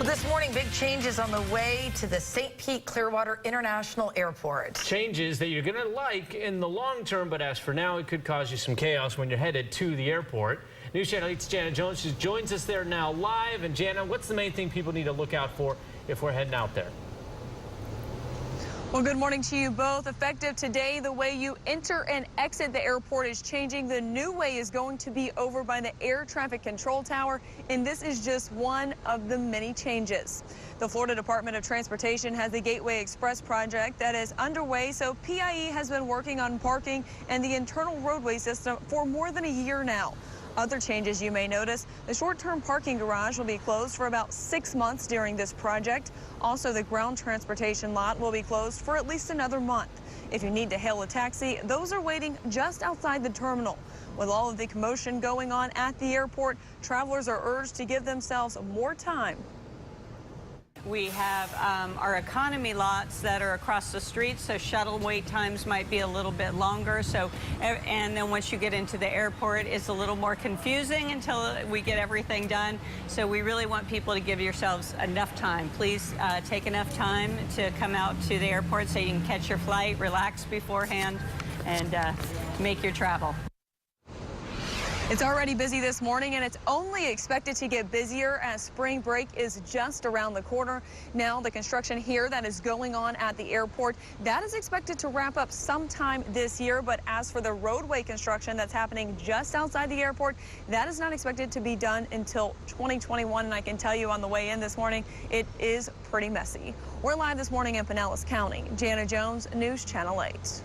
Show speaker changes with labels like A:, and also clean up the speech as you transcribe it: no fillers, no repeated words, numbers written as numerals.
A: Well, this morning, big changes on the way to the St. Pete Clearwater International Airport.
B: Changes that you're going to like in the long term, but as for now, it could cause you some chaos when you're headed to the airport. News Channel 8's Jana Jones. She joins us there now live. And Jana, what's the main thing people need to look out for if we're heading out there?
C: Well, good morning to you both. Effective today, the way you enter and exit the airport is changing. The new way is going to be over by the Air Traffic Control Tower, and this is just one of the many changes. The Florida Department of Transportation has the Gateway Express project that is underway, so P.I.E. has been working on parking and the internal roadway system for more than a year now. Other changes you may notice, the short-term parking garage will be closed for about 6 months during this project. Also, the ground transportation lot will be closed for at least another month. If you need to hail a taxi, those are waiting just outside the terminal. With all of the commotion going on at the airport, travelers are urged to give themselves more time.
D: We have our economy lots that are across the street, so shuttle wait times might be a little bit longer. And then once you get into the airport, it's a little more confusing until we get everything done. So we really want people to give yourselves enough time. Please take enough time to come out to the airport so you can catch your flight, relax beforehand, and make your travel.
C: It's already busy this morning, and it's only expected to get busier as spring break is just around the corner. Now, the construction here that is going on at the airport, that is expected to wrap up sometime this year. But as for the roadway construction that's happening just outside the airport, that is not expected to be done until 2021. And I can tell you on the way in this morning, it is pretty messy. We're live this morning in Pinellas County. Jana Jones, News Channel 8.